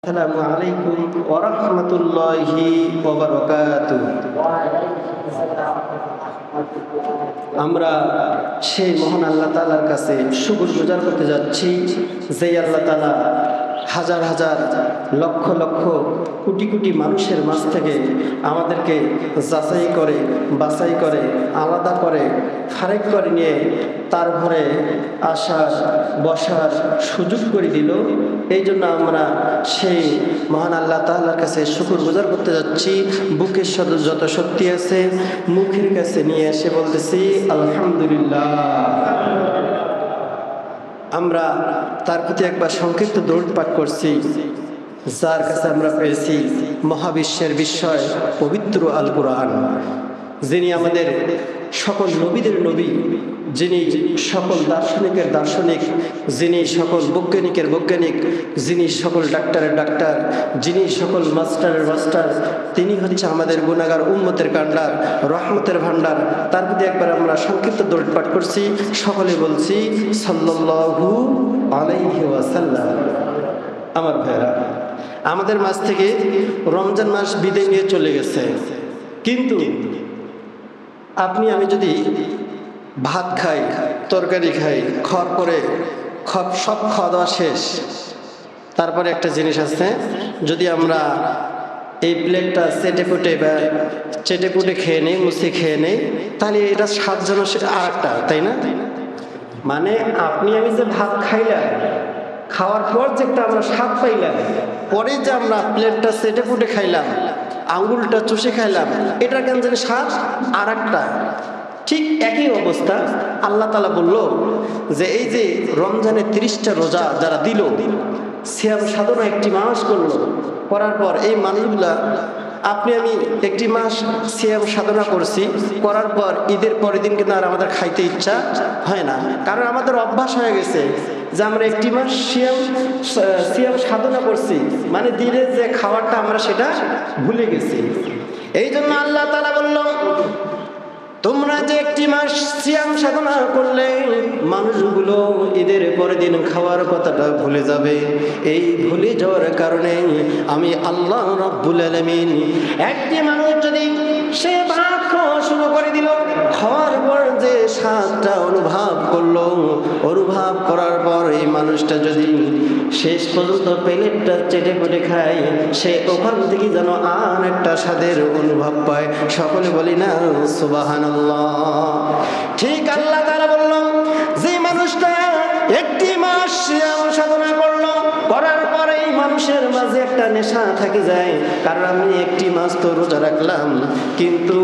আসসালামু আলাইকুম ওয়া রাহমাতুল্লাহি ওয়া বারাকাতুহু। আমরা সেই মহান আল্লাহ তাআলার কাছে শুকরগুজার করতে যাচ্ছি, যে আল্লাহ তাআলা হাজার হাজার লক্ষ লক্ষ কোটি কোটি মানুষের মাঝ থেকে আমাদেরকে যাচাই করে, বাছাই করে, আলাদা করে, ফারেক করে নিয়ে তার ঘরে আসার বসার সুযোগ করে দিল। এই জন্য আমরা সেই মহান আল্লাহ তাআলার কাছে শুকরগুজার করতে যাচ্ছি। বুকের সাথে যত শক্তি আছে মুখের কাছে নিয়ে এসে বলতেছি আলহামদুলিল্লাহ। আমরা তার প্রতি একবার সংক্ষিপ্ত দরুদ পাঠ করছি, যার কাছে আমরা পেয়েছি মহাবিশ্বের বিস্ময় পবিত্র আল কুরআন, যিনি আমাদের সকল নবীদের নবী, যিনি সকল দার্শনিকের দার্শনিক, যিনি সকল বৈজ্ঞানিকের বৈজ্ঞানিক, যিনি সকল ডাক্তারের ডাক্তার, যিনি সকল মাস্টারের মাস্টার, তিনি হচ্ছে আমাদের গুনাহগার উম্মতের কান্ডার, রহমতের ভান্ডার। তার প্রতি একবার আমরা সংক্ষিপ্ত দরুদ পাঠ করছি, সকলে বলছি সাল্লাল্লাহু আলাইহি ওয়াসাল্লাম। আমার ভাইরা, আমাদের মাঝ থেকে রমজান মাস বিদায় নিয়ে চলে গেছে, কিন্তু আপনি আমি যদি ভাত খাই, তরকারি খাই, খাওয়ার পরে সব খাওয়া দাওয়া শেষ, তারপরে একটা জিনিস আছে, যদি আমরা এই প্লেটটা চেটে পুটে খেয়ে নেই, মুছে খেয়ে নেই, তাহলে এটা স্বাদ যেন আর একটা, তাই না? মানে আপনি আমি যে ভাত খাইলাম, খাওয়ার পর যে একটা আমরা স্বাদ পাইলাম, পরে যে আমরা প্লেটটা চেটে পুটে খাইলাম, আঙ্গুলটা চুষে খাইলাম, এটা কেন জানি স্বাদ আর একটা। ঠিক একই অবস্থা আল্লাহ তাআলা বলল যে এই যে রমজানের 30টা রোজা যারা দিল, সিয়াম সাধনা একটি মাস করলো, করার পর এই মানুষগুলা, আপনি আমি একটি মাস সিয়াম সাধনা করছি, করার পর ঈদের পরের দিন কিন্তু আর আমাদের খাইতে ইচ্ছা হয় না, কারণ আমাদের অভ্যাস হয়ে গেছে যে আমরা একটি মাস সিয়াম সাধনা করছি, মানে দিনের যে খাবারটা আমরা সেটা ভুলে গেছি। এই জন্য আল্লাহ তাআলা বলল, তোমরা যে একটি মাস সিয়াম সাধনা করলে, মানুষগুলো ঈদের পরের দিন খাওয়ার কথাটা ভুলে যাবে। এই ভুলে যাওয়ার কারণে আমি আল্লাহ রাব্বুল আলামিন, একটি মানুষ যদি সে ভাত খাওয়া শুরু করে দিল, খাওয়ার পর যে স্বাদটা অনুভব করলো, অনুভব করার পর এই মানুষটা যদি শেষ পর্যন্ত প্লেটটা চেটে পুটে খায়, সে ওখান থেকে যেন আর একটা স্বাদের অনুভব পায়। সকলে বলি না সুবহানাল্লাহ। ঠিক আল্লাহ তাআলা বলল, যে মানুষটা একটি মাস সিয়াম সাধনা করলো, করার পরে এই মানুষের মাঝে একটা নেশা থেকে যায়, কারণ আমি একটি মাস তো রোজা রাখলাম, কিন্তু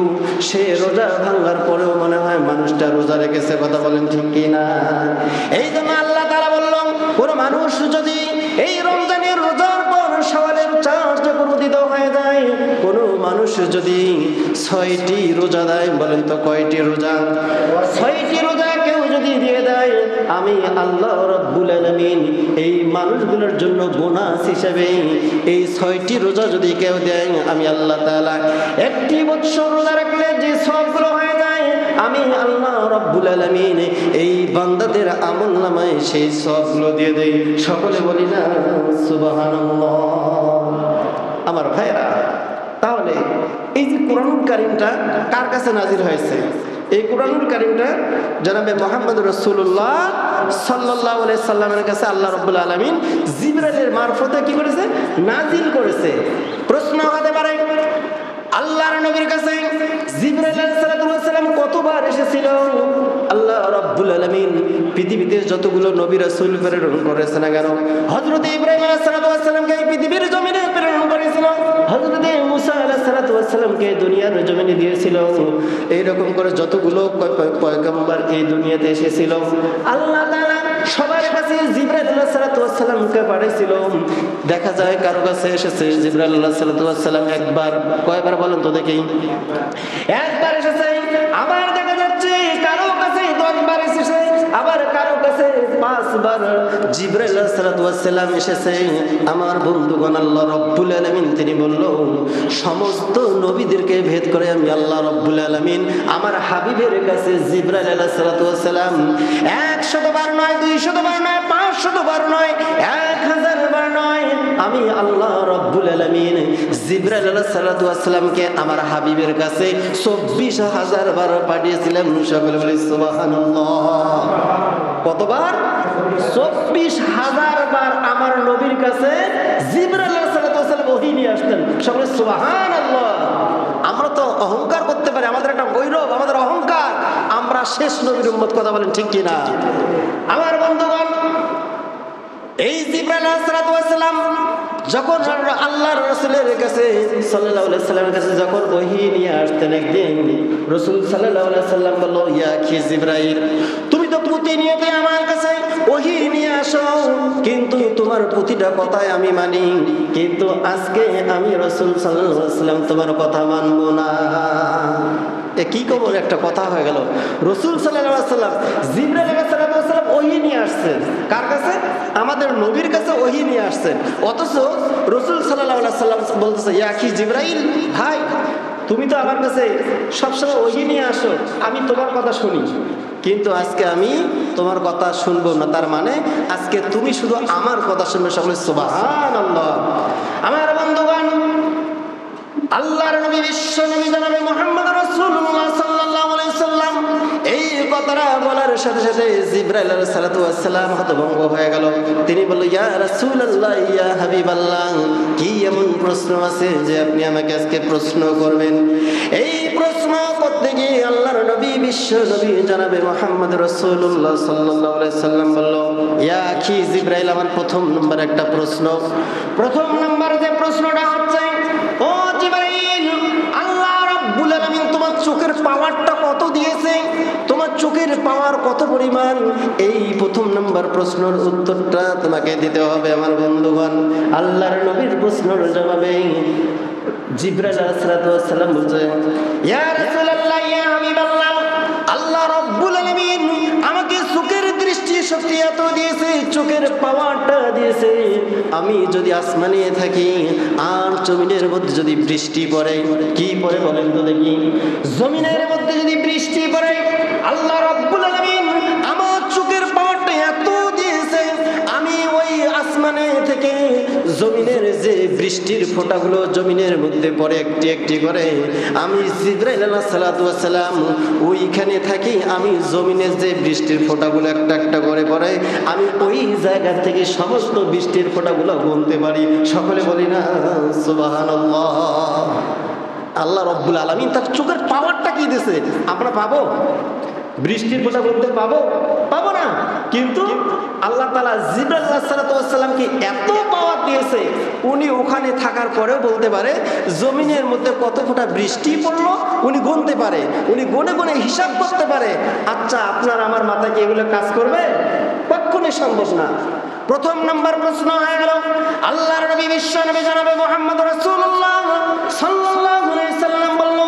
সে রোজা ভাঙার পরেও মনে হয় মানুষটা রোজা রেখেছে। কথা বলেন ঠিক কি না? এই জন্য আল্লাহ তাআলা বলল, কোন মানুষ যদি এই রমজানের রোজার পর সওয়ালের চাঁদ যখন উদিত হয়ে যায়, কোন মানুষ যদি 6টি রোজা দেয়, বলেন তো কয়টি রোজা? 6টি রোজা কেউ যদি দিয়ে দেয়, আমি আল্লাহ রাব্বুল আলামিন এই মানুষগুলোর জন্য বোনাস হিসেবে এই 6টি রোজা যদি কেউ দেয়, আমি আল্লাহ তাআলা একটি বছর রোজা রাখলে যে সবগুলো হয়ে যায়, আমি আল্লাহ রাব্বুল আলামিন এই বান্দাদের আমলনামায় সেই সবগুলো দিয়ে দেই। সকলে বলি না সুবহানাল্লাহ। আমার ভাইরা, তাহলে এই যে কোরআনুল কারীমটা কার কাছে নাজিল হয়েছে? এই কোরআনুল কারীমটা জনাবে মুহাম্মদ রাসূলুল্লাহ সাল্লাল্লাহু আলাইহি সাল্লামের কাছে আল্লাহ রাব্বুল আলামিন জিবরাইলের মারফতে কি করেছে? নাজিল করেছে। প্রশ্ন হতে পারে, আল্লাহর নবীর কাছে জিবরাইল আলাইহিস সালাম কতবার এসেছিল? আল্লাহ রাব্বুল আলামিন পৃথিবীতে যতগুলো নবী রাসূল প্রেরণ করেছেন না কেন, হযরত ইব্রাহিম আলাইহিস সালামকে এই পৃথিবীর জমিনে প্রেরণ করেছিল, হযরত মুসা আলাইহিস সালামকে দুনিয়ার জমিনে দিয়েছিল। এইরকম করে যতগুলো পয়গম্বর এই দুনিয়াতে এসেছিল, আল্লাহ তাআলা সবার কাছে জিবরাইল আলাইহিস সালামকে পাঠিয়েছিল। দেখা যায় কারো কাছে এসেছে জিবরাইল আলাইহিস সালাম একবার, কয়বার বলেন তো দেখি? একবার এসেছে। আবার দেখা যাচ্ছে কারো কাছে 10 বার এসেছে, আবার কারো কাছে 5 বার জিবরাইল আলাইহিস সালাম এসেছে। আমার বন্ধুগণ, আল্লাহ রাব্বুল আলামিন তিনি বলল, সমস্ত নবীদেরকে ভেদ করে আমি আল্লাহ রাব্বুল আলামিন আমার হাবিবের কাছে জিবরাইল আলাইহিস সালাম 100 বার নয়, 200 বার নয়, 500 500 বার নয়, 1000 বার নয়, আমি আল্লাহ রাব্বুল আলামিন জিবরাইল আলাইহিস সালাতু ওয়াস সালামকে আমার হাবিবের কাছে 24000 বার পাঠিয়েছিলাম। সকলে বলি সুবহানাল্লাহ। কতবার? 24000 বার আমার নবীর কাছে জিবরাইল আলাইহিস সালাতু ওয়াস সালাম ওহী নিয়ে আসতেন। সকলে সুবহানাল্লাহ। আমরা তো অহংকার করতে পারি, আমাদের একটা গৌরব, আমাদের অহংকার, আমরা শেষ নবীর উম্মত। কথা বলেন ঠিক কি না? আমার বন্ধুগণ, এই জিবরাইল আলাইহিস সালাতু ওয়াস সালাম যখন আল্লাহর রাসূলের কাছে সাল্লাল্লাহু আলাইহি সাল্লামের কাছে যখন ওহী নিয়ে আসতেন, একদিন রাসূল সাল্লাল্লাহু আলাইহি সাল্লাম বলল, ইয়া কি জিবরাইল, তুমি তো প্রতিনিয়ত আমার কাছে ওহী নিয়ে আসো, কিন্তু তোমার প্রতিটা কথাই আমি মানি, কিন্তু আজকে আমি রাসূল সাল্লাল্লাহু আলাইহি সাল্লাম তোমার কথা মানব না। এ কি কবর একটা কথা হয়ে গেল। রাসূল সাল্লাল্লাহু আলাইহি সাল্লাম জিবরাইল আলাইহিস সালাম ওহী নিয়ে আসছেন, কার কাছে? আমাদের নবীর কাছে ওহী নিয়ে আসছেন। অথচ রাসূল সাল্লাল্লাহু আলাইহি সাল্লাম বলতেছে, ইয়া কি জিবরাইল, ভাই তুমি তো আমার কাছে সবসময় ওহী নিয়ে আসো, আমি তোমার কথা শুনি, কিন্তু আজকে আমি তোমার কথা শুনবো না। তার মানে আজকে তুমি শুধু আমার কথা শুনবে। সকলে সুবহানাল্লাহ। আমার বন্ধুগণ, আল্লাহর নবী বিশ্ব নবী জনাবে মুহাম্মদ রাসূলুল্লাহ সাল্লাল্লাহু আলাইহি সাল্লাম এই কথাটা বলার সাথে সাথে জিবরাইল আলাইহিস সালাতু ওয়াস সালাম হতভম্ব হয়ে গেল। তিনি বলল, ইয়া রাসূলুল্লাহ, ইয়া হাবিবাল্লাহ, কি এমন প্রশ্ন আছে যে আপনি আমাকে আজকে প্রশ্ন করবেন? এই প্রশ্ন করতে গিয়ে আল্লাহর নবী বিশ্ব নবী জনাবে মুহাম্মদ রাসূলুল্লাহ সাল্লাল্লাহু আলাইহি সাল্লাম বলল, ইয়া কি জিবরাইল, আমার প্রথম নম্বর একটা প্রশ্ন। প্রথম নম্বর যে প্রশ্নটা হচ্ছে, ও জিবরাইল, আল্লাহ রাব্বুল আলামিন তোমার চোখের পাওয়ারটা কত দিয়েছে? তোমার চোখের পাওয়ার কত পরিমাণ? এই প্রথম নাম্বার প্রশ্নের উত্তরটা তোমাকে দিতে হবে। আমার বন্ধুগণ, আল্লাহর নবীর প্রশ্নের জবাবে জিবরাইল আলাইহিস সালাম বলছে, ইয়া রাসূলুল্লাহ, ইয়া হাবিবাল্লাহ, আল্লাহ রাব্বুল আলামিন আমাকে চোখের দৃষ্টি শক্তি এত দিয়েছে, চোখের পাওয়ারটা দিয়েছে, আমি যদি আসমানে থাকি আর জমিনের মধ্যে যদি বৃষ্টি পড়ে, কি পড়ে বলেন তো দেখি? জমিনের মধ্যে যদি বৃষ্টি পড়ে, আল্লাহ রাব্বুল আলামিন আমার চোখের পাওয়ারটা এত দিয়েছে, আমি ওই আসমানে থেকে জমিনের যে বৃষ্টির ফোঁটাগুলো জমিনের মধ্যে পড়ে একটি একটি করে, আমি জিবরাইল আলাইহিস সালাতু ওয়াস সালাম ওইখানে থাকি, আমি জমিনের যে বৃষ্টির ফোঁটাগুলো একটা একটা করে পড়ে, আমি ওই জায়গা থেকে সমস্ত বৃষ্টির ফোঁটাগুলো গুনতে পারি। সকলে বলি না সুবহানাল্লাহ। আল্লাহ রাব্বুল আলামিন তার চোখের পাওয়ারটা কি দিয়েছে, আমরা পাবো? বৃষ্টির ফোঁটা বলতে পাবো? পাবো না। কিন্তু আল্লাহ তাআলা জিবরাইল আলাইহিস সালাতু ওয়াস সালামকে এত পাওয়ার দিয়েছে, উনি ওখানে থাকার পরেও বলতে পারে জমিনের মধ্যে কত ফোঁটা বৃষ্টি পড়লো, উনি গুনতে পারে, উনি গুনে গুনে হিসাব করতে পারে। আচ্ছা, আপনার আমার মাথায় কি এগুলো কাজ করবে? কখনোই সম্ভব না। প্রথম নাম্বার প্রশ্ন হয়ে গেল, আল্লাহর নবী বিশ্ব নবী জনাবে মুহাম্মদ রাসূলুল্লাহ সাল্লাল্লাহু আলাইহি সাল্লাম বলল,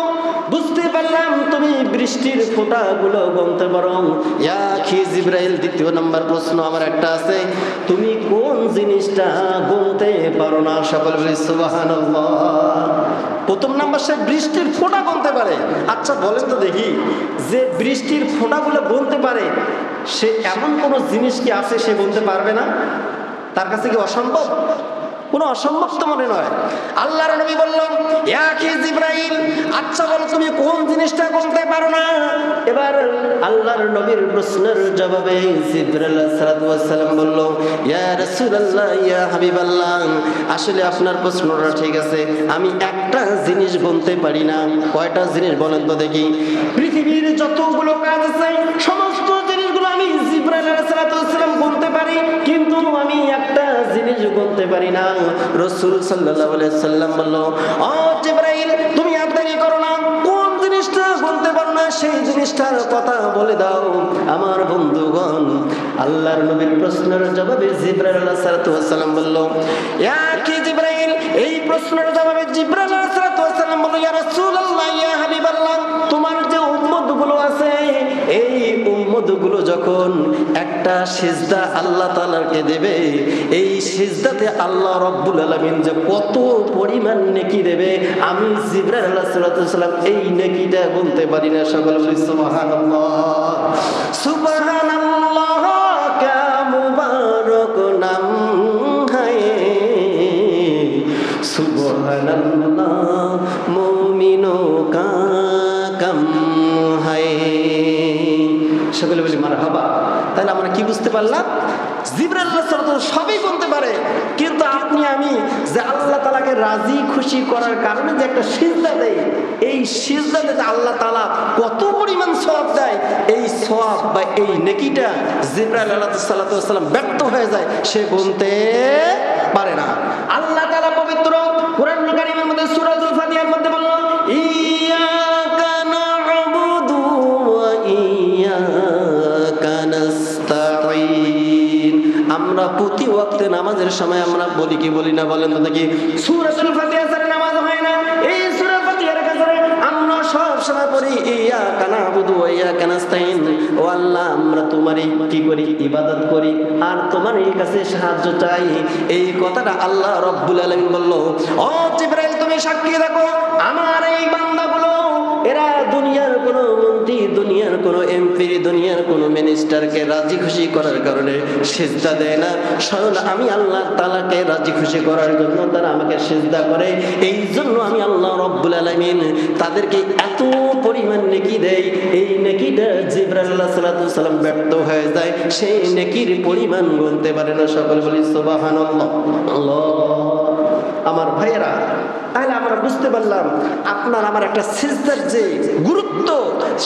বুঝতে পারলাম তুমি বৃষ্টির ফোঁটাগুলো গুনতে পারো। ইয়া কি জিবরাইল, দ্বিতীয় নাম্বার প্রশ্ন আমার একটা আছে, তুমি কোন জিনিসটা গুনতে পারো না? সকলে বলি সুবহানাল্লাহ। প্রথম নাম্বার, সে বৃষ্টির ফোঁটা গুনতে পারে। আচ্ছা বলেন তো দেখি, যে বৃষ্টির ফোঁটাগুলো গুনতে পারে, সে এমন কোন জিনিস কি আছে সে গুনতে পারবে না? তার কাছে কি অসম্ভব? কোনো অসম্ভব তো মনে নয়। আল্লাহর নবী বললেন, ইয়া কি জিবরাইল, আচ্ছা বলো তুমি কোন জিনিসটা গুনতে পারো না? এবার আল্লাহর নবীর প্রশ্নের জবাবে জিবরাইল আলাইহিস সালাম বলল, ইয়া রাসূলুল্লাহ, ইয়া হাবিবাল্লাহ, আসলে আপনার প্রশ্নটা ঠিক আছে, আমি একটা জিনিস গুনতে পারি না। কয়টা জিনিস বলেন তো দেখি? পৃথিবীর যতগুলো কাজ আছে সমস্ত জিনিসগুলো আমি জিবরাইল আলাইহিস সালাম গুনতে পারি, কিন্তু আমি একটা জিনিস গুনতে পারি না। রাসূল সাল্লাল্লাহু আলাইহি সাল্লাম বলল, ও জিবরাইল, তুমি আর দেরি করো না, কোন জিনিসটা গুনতে পারো না সেই জিনিসটার কথা বলে দাও। আমার বন্ধুগণ, আল্লাহর নবীর প্রশ্নের জবাবে জিবরাইল আলাইহিস সালাম বলল, ইয়া কি জিবরাইল, এই প্রশ্নের জবাবে জিবরাইল আলাইহিস সালাম বলল, ইয়া রাসূলুল্লাহ, ইয়া হাবিবাল্লাহ, তোমার যে উম্মতগুলো আছে, এই উম্মতগুলো যখন একটা সিজদা আল্লাহ তাআলাকে দেবে, এই সিজদাতে আল্লাহ রাব্বুল আলামিন যে কত পরিমাণ নেকি দেবে, আমি জিবরাইল আলাইহিস সালাম এই নেকিটা গুনতে পারি না। সকলে বলি সুবহানাল্লাহ। সুবহানাল্লাহ কা মুবারক সুবহানাল্লাহ মুমিনো কা কাম হায়। সকলে বলি মারহাবা। তাহলে আমরা কি বুঝতে পারলাম? জিবরাইল আলাইহিস সালাম সবই বলতে পারে, কিন্তু আপনি আমি যে আল্লাহ তাআলাকে রাজি খুশি করার কারণে যে একটা সিজদা দেই, এই সিজদাতে যে আল্লাহ তাআলা কত পরিমাণ সওয়াব দেয়, এই সওয়াব বা এই নেকিটা জিবরাইল আলাইহিস সালাম ব্যর্থ হয়ে যায়, সে গুনতে পারে না। আল্লাহ তাআলা পবিত্র কোরআনুল কারীমের মধ্যে সূরাতুল ফাতিহার মধ্যে বলল, ইয়াকা না'বুদু ওয়া ইয়াকা নাস্তাঈন। আমরা প্রতি ওয়াক্তে নামাজের সময় আমরা বলি কি বলি না বলেন তো দেখি? সূরাতুল ফাতিহা ছাড়া নামাজ হয় না। এই সূরা ফাতিহার কাছে আমরা সব সময় পড়ি ইয়াকা না'বুদু ওয়া ইয়াকা নাস্তাঈন। ও আল্লাহ, আমরা তোমারই কি করি? ইবাদত করি আর তোমারই কাছে সাহায্য চাই। এই কথাটা আল্লাহ রাব্বুল আলামিন বলল, ও জিবরাইল তুমি সাক্ষী রাখো, আমার এই বান্দাগুলো এরা দুনিয়ার কোনো মন্ত্রী, দুনিয়ার কোনো এমপি, দুনিয়ার কোনো মিনিস্টারকে রাজি খুশি করার কারণে সিজদা দেয় না। স্বয়ং আমি আল্লাহ তাআলাকে রাজি খুশি করার জন্য তারা আমাকে সিজদা করে। এই জন্য আমি আল্লাহ রাব্বুল আলামিন তাদেরকে এত পরিমাণ নেকি দেই, এই নেকিটা জিবরাইল আলাইহিস সালাম ব্যর্থ হয়ে যায়, সেই নেকির পরিমাণ গুনতে পারে না। সকলে বলি সুবহানাল্লাহ। আল্লাহ। আমার ভাইয়েরা, তাহলে আমরা বুঝতে পারলাম আপনার আমার একটা সিজদার যে গুরুত্ব,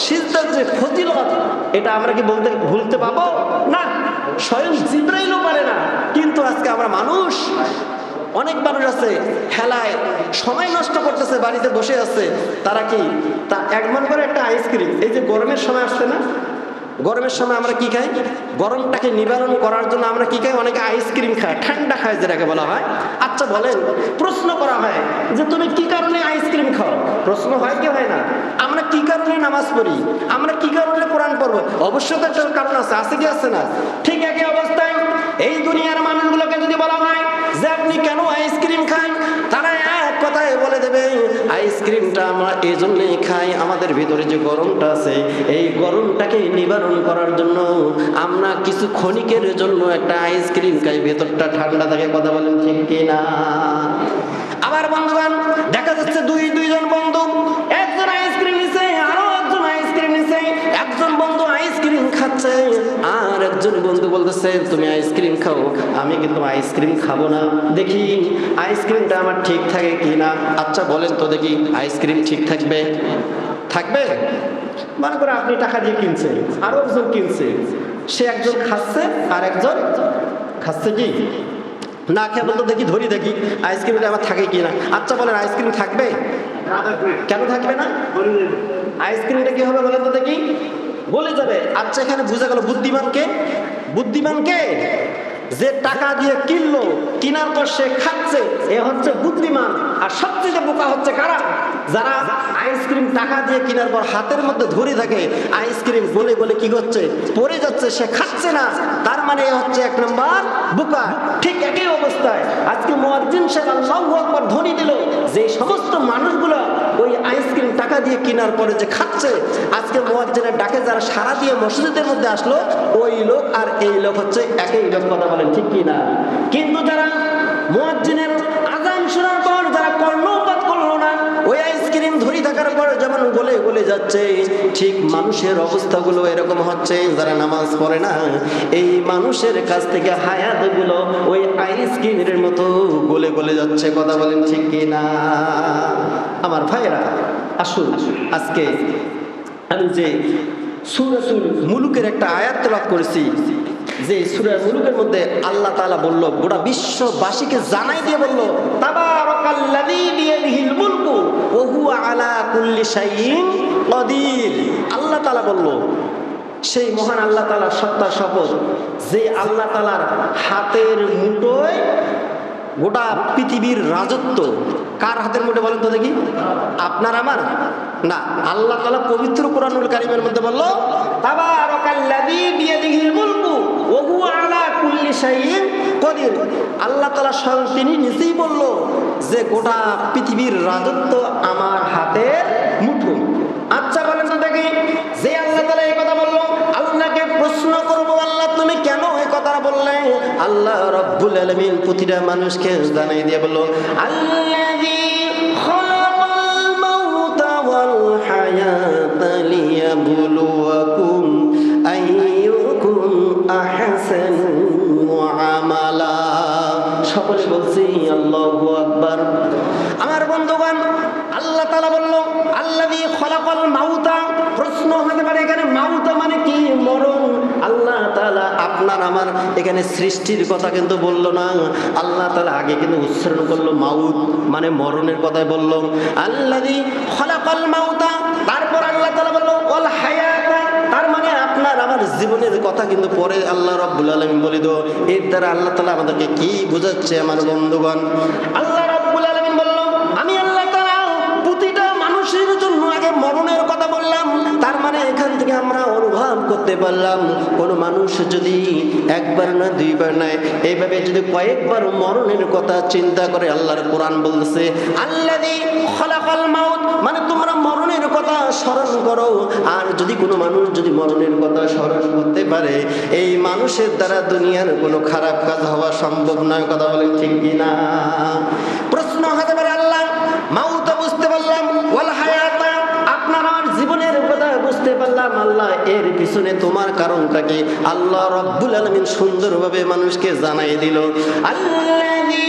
সিজদার যে ফজিলত, এটা আমরা কি বলতে ভুলতে পাবো না? স্বয়ং জিবরাইলও পারে না, কিন্তু আজকে আমরা মানুষ, অনেক মানুষ আছে খেলায় সময় নষ্ট করতেছে, বাড়িতে বসে আছে। তারা কি তা এক মন করে একটা আইসক্রিম, এই যে গরমের সময় আসছে না, গরমের সময় আমরা কি খাই? গরমটাকে নিবারণ করার জন্য আমরা কি খাই? অনেকে আইসক্রিম খায়, ঠান্ডা খায় যেটাকে বলা হয়। আচ্ছা বলেন, প্রশ্ন করা হয় যে তুমি কি কারণে আইসক্রিম খাও? প্রশ্ন হয় কি হয় না? আমরা কি কারণে নামাজ পড়ি? আমরা কি কারণে কোরআন পড়বো? অবশ্যই তো একটা কারণ আছে, আছে কি আছে না? ঠিক একই অবস্থায় এই দুনিয়ার মানুষগুলোকে যদি বলা হয় যে আপনি কেন আইসক্রিম খান, তারা এক কথায় বলে দেবে আইসক্রিমটা আমরা এই জন্যই খাই, আমাদের ভিতরে যে গরমটা আছে এই গরমটাকে নিবারণ করার জন্য আমরা কিছু ক্ষণিকের জন্য একটা আইসক্রিম খাই, ভেতরটা ঠান্ডা থাকে। কথা বলেন ঠিক কিনা? আবার বন্ধুগণ, দেখা যাচ্ছে দুইজন বন্ধু, একজন আইসক্রিম নিছে, আরো একজন আইসক্রিম নিছে। একজন বন্ধু আইসক্রিম খাচ্ছে আর একজন বন্ধু বলতেছে তুমি আইসক্রিম খাও, আমি কিন্তু আইসক্রিম খাবো না, দেখি আইসক্রিমটা আমার ঠিক থাকে কিনা। আচ্ছা বলেন তো দেখি, আইসক্রিম ঠিক থাকবে? থাকবে? মনে করে আপনি টাকা দিয়ে কিনছে, আরো একজন কিনছে, সে একজন খাচ্ছে আর একজন খাচ্ছে কি না খেয়ে বলতো দেখি ধরি দেখি আইসক্রিমটা আমার থাকে কিনা। আচ্ছা বলেন আইসক্রিম থাকবে? কেন থাকবে না? আইসক্রিমটা কি হবে বলেন তো দেখি? বলে যাবে। আচ্ছা এখানে বোঝা গেল বুদ্ধিমানকে, বুদ্ধিমানকে যে টাকা দিয়ে কিনলো, কিনার পর সে খাচ্ছে, এ হচ্ছে বুদ্ধিমান। আর সবচেয়ে বোকা হচ্ছে কারা? যারা আইসক্রিম টাকা দিয়ে কেনার পর হাতের মধ্যে ধরে থাকে, আইসক্রিম গলে গলে কি করছে? পড়ে যাচ্ছে, সে খাচ্ছে না, তার মানে হচ্ছে এক নম্বর বোকা। ঠিক একই অবস্থায় আজকে মুয়াজ্জিন সাহেব আল্লাহু আকবার ধ্বনি দিল, যে সমস্ত মানুষগুলো ওই আইসক্রিম টাকা দিয়ে কেনার পরে যে খাচ্ছে, আজকে মুয়াজ্জিনের ডাকে যারা সারা দিয়ে মসজিদের মধ্যে আসলো, ওই লোক আর এই লোক হচ্ছে একই লোক। কথা বলেন ঠিক কি না? কিন্তু যারা মুয়াজ্জিনের আযান শোনার পর যারা কর্ণপাত করলো না, ওই আইসক্রিম ধরে থাকার পর যেমন গলে গলে যাচ্ছে, ঠিক মানুষের অবস্থাগুলো এরকম হচ্ছে। যারা নামাজ পড়ে না, এই মানুষের কাছ থেকে হায়াতগুলো ওই আইসক্রিমের মতো গলে গলে যাচ্ছে। কথা বলেন ঠিক কি না? আমার ভাইয়েরা, আসুন আজকে আমি যে সূরাতুল মুলুকের একটা আয়াত তেলাওয়াত করেছি, যে সূরা মুলুকের মধ্যে আল্লাহ তাআলা বলল, গোটা বিশ্ববাসীকে জানাই দিয়ে বলল, তাবারাকাল্লাযী বিয়াদিহিল মুলকু ওয়া হুয়া আলা কুল্লি শাইইন কাদির। আল্লাহ তাআলা বলল, সেই মহান আল্লাহ তাআলার সত্তার শপথ, যে আল্লাহ তাআলার হাতের মুঠোয় গোটা পৃথিবীর রাজত্ব। কার হাতের মুঠে বলেন তো দেখি? আপনার আমার না, আল্লাহ তাআলা পবিত্র কোরআনুল কারীমের মধ্যে বলল, তাবারাকাল্লাযী বিয়াদিহিল মুলকু ওয়া হুয়া আলা কুল্লি শাইইন কাদির। আল্লাহ তাআলা স্বয়ং তিনি নিজেই বলল যে গোটা পৃথিবীর রাজত্ব আমার হাতের মুঠো। আচ্ছা বলেন তো দেখি, যে আল্লাহ তাআলা এই কথা বলল, আল্লাহকে প্রশ্ন করব, আল্লাহ তুমি কেন এই কথা বললে? আল্লাহ রাব্বুল আলামিন প্রতিটা মানুষকে জানাই দিয়ে বলল, আল্লাযী খালাকাল মাউতা ওয়াল হায়াতা লিয়াবলুয়াকুম আইয়ুকুম আহসানু আমালা। সকলে বলছি আল্লাহু আকবার। আমার বন্ধুগণ, আল্লাহ তাআলা বলল আল্লাযী খালাকাল মাউতা। প্রশ্ন হতে পারে এখানে মাউতা মানে কি? মরণ। আল্লাহ তাআলা আপনার আমার এখানে সৃষ্টির কথা কিন্তু বলল না। আল্লাহ তাআলা আগে কিন্তু উচ্চারণ করলো মাউত, মানে মরণের কথাই বলল। আল্লাযী খালাকাল মাউতা, তারপর আল্লাহ তাআলা বলল ওয়াল হায়াতা, তার মানে আপনার আমার জীবনের কথা কিন্তু পরে আল্লাহ রাব্বুল আলামিন বলে দাও। এর দ্বারা আল্লাহ তাআলা আমাদেরকে কি বোঝাচ্ছে আমার বন্ধুগণ? আল্লাহ রাব্বুল আলামিন বলল আমি আল্লাহ তাআলা প্রতিটা মানুষের জন্য আগে মরণের কথা বললাম। তার মানে এখান থেকে আমরা অনুভব করতে পারলাম কোন মানুষ যদি একবার না দুইবার নয়, এইভাবে যদি কয়েকবার মরণের কথা চিন্তা করে, আল্লাহর কোরআন বলতেছে আল্লাযী খালাকাল মাউত, মানে তোমরা মরণের কথা স্মরণ করো। আর যদি কোনো মানুষ যদি মরণের কথা স্মরণ করতে পারে, এই মানুষের দ্বারা দুনিয়ার কোনো খারাপ কাজ হওয়া সম্ভব নয়। কথা বলেন ঠিক কিনা? প্রশ্ন হতে পারে আল্লাহ মাউত বুঝতে পারলাম, ওয়াল হায়াতা আপনার আমার জীবনের কথা বুঝতে পারলাম, আল্লাহ এর পিছনে তোমার কারণটা কি? আল্লাহ রাব্বুল আলামিন সুন্দরভাবে মানুষকে জানাই দিল আল্লাযী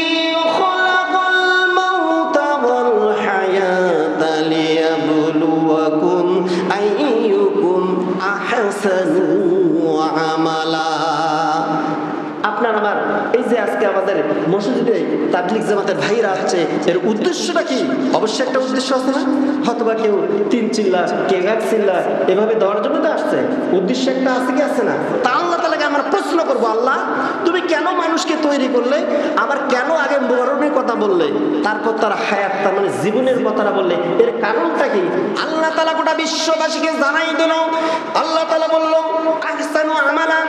খালাকাল মাউতা ওয়াল হায়াতা লিয়াবলুয়াকুম আইয়ুকুম আহসানু আমালা। আপনার আমার এই যে আজকে আমাদের মসজিদে তাবলীগ জামাতের ভাইরা আসছে, এর উদ্দেশ্যটা কি? অবশ্যই একটা উদ্দেশ্য আছে না? হয়তোবা কেউ 3 চিল্লা, কেউ 1 চিল্লা, এভাবে দেওয়ার জন্য তো আসছে। উদ্দেশ্য একটা আছে কি আছে না? তা আল্লাহ তাআলাকে আমরা প্রশ্ন করব, আল্লাহ তুমি কেন মানুষকে তৈরি করলে? আবার কেন আগে মরণের কথা বললে, তারপর তার হায়াত, তার মানে জীবনের কথাটা বললে? এর কারণটা কি? আল্লাহ তাআলা গোটা বিশ্ববাসীকে জানাই দিল। আল্লাহ তাআলা বলল আহসানু আমালা,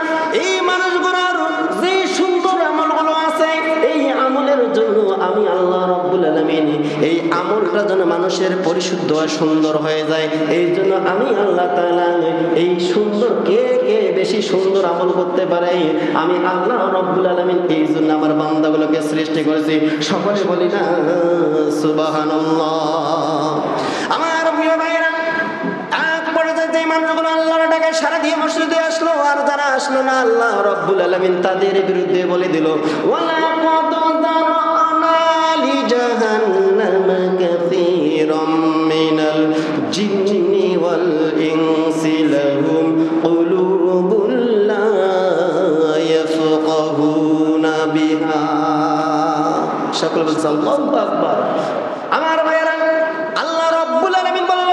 এই মানুষগুলোর যে সুন্দর আমলগুলো আছে, এই আমলের জন্য আমি আল্লাহ রাব্বুল আলামিন এই আমলটা যেন মানুষের পরিশুদ্ধ আর সুন্দর হয়ে যায়, এই জন্য আমি আল্লাহ তাআলা এই সুন্দর কে কে বেশি সুন্দর আমল করতে পারে, আমি আল্লাহ রাব্বুল আলামিন এই জন্য আমার বান্দাগুলোকে সৃষ্টি করেছি। সকলে বলি না সুবহানাল্লাহ। আমার প্রিয় ভাইরা, যে মানুষগুলো আল্লাহর ডাকে সারা দিয়ে মসজিদে আসলো, আর যারা আসলো না, আল্লাহ রাব্বুল আলামিন তাদের বিরুদ্ধে বলে দিল ওয়ালাকাদ যারানা লিজাহান্নামা কাসীরাম মিনাল জিন্নি ওয়াল ইনসি লাহুম কুলুবুন লা ইয়াফকাহুনা বিহা। সকলে বলছে আল্লাহু আকবার। আমার ভাইয়েরা, আল্লাহ রাব্বুল আলামিন বলল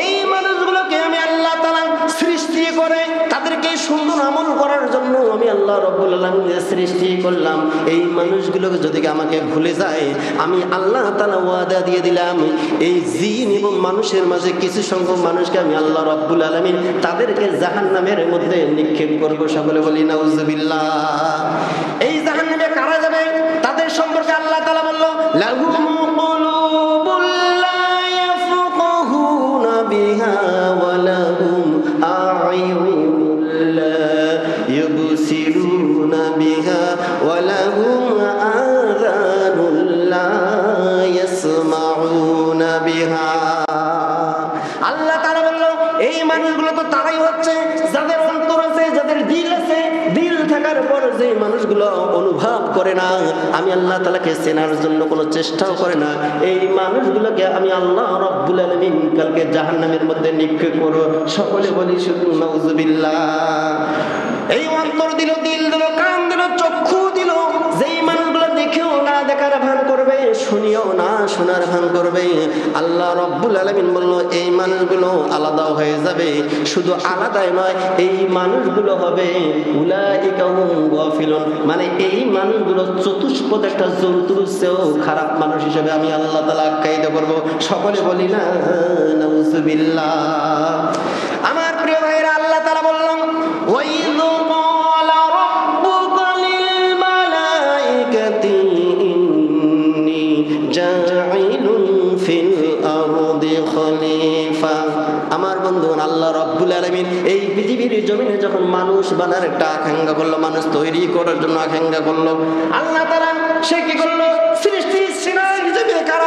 এই মানুষগুলোকে আমি আল্লাহ তাআলা সৃষ্টি করে তাদেরকে সুন্দর আমল করার জন্য আমি আল্লাহ রাব্বুল আলামিন সৃষ্টি করলাম। এই মানুষগুলোকে যদি আমাকে ভুলে যায়, আমি আল্লাহ তাআলা ওয়াদা দিয়ে দিলাম এই জিন এবং মানুষের মাঝে কিছু সংখ্যক মানুষকে আমি আল্লাহ রাব্বুল আলামিন তাদেরকে জাহান্নামের মধ্যে নিক্ষেপ করব। সকলে বলি নাউজুবিল্লাহ। এই জাহান্নামে কারা যাবে তাদের সম্পর্কে আল্লাহ তাআলা বলল লাহুম কুলুবুল লা ইয়াফকাহুনা বিহা ওয়া লাহুম আ'য়ুনুন লা ইউবসিরুনা বিহা ওয়া লাহুম আযানুন লা ইয়াসমাউনা বিহা। আল্লাহ তাআলা বলল এই মানুষগুলো তো তারাই হচ্ছে যাদের অন্তর আছে, যাদের দিল আছে। দিল থাকার পর যে মানুষগুলো অনুভব করে না, আমি আল্লাহ তাআলাকে চেনার জন্য কোনো চেষ্টাও করে না, এই মানুষগুলোকে আমি আল্লাহ রাব্বুল আলামিন কালকে জাহান্নামের মধ্যে নিক্ষেপ করব। সকলে বলি শুধু নাউজুবিল্লাহ। এই অন্তর দিল, দিল দিল, কান দিল, চক্ষু দিল, যেই মানুষগুলো দেখেও না দেখার ভান করবে, শুনিও না শোনার ভান করবে, আল্লাহ রাব্বুল আলামিন বলল এই মানুষগুলো আলাদা হয়ে যাবে। শুধু আলাদাই নয়, এই মানুষগুলো হবে উলাইকা হুম গাফিলুন, মানে এই মানুষগুলো চতুষ্পদ একটা জন্তুর চেয়েও খারাপ মানুষ হিসেবে আমি আল্লাহ তাআলা আখ্যায়িত করব। সকলে বলি না নাউজুবিল্লাহ। আমার প্রিয় ভাইরা, আল্লাহ তাআলা বললেন ওয়াইয ক্বালা রাব্বুকা লিল মালাইকাতি ইন্নী জাঈলুন ফিল আরদি খলিফা। আমার বন্ধুগণ, আল্লাহ রাব্বুল আলামিন এই পৃথিবীর জমিনে যখন মানুষ বানার একটা আকাঙ্ক্ষা করলো, মানুষ তৈরি করার জন্য আকাঙ্ক্ষা করলো, আল্লাহ তাআলা সে কি করলো? সৃষ্টি হিসেবে কারা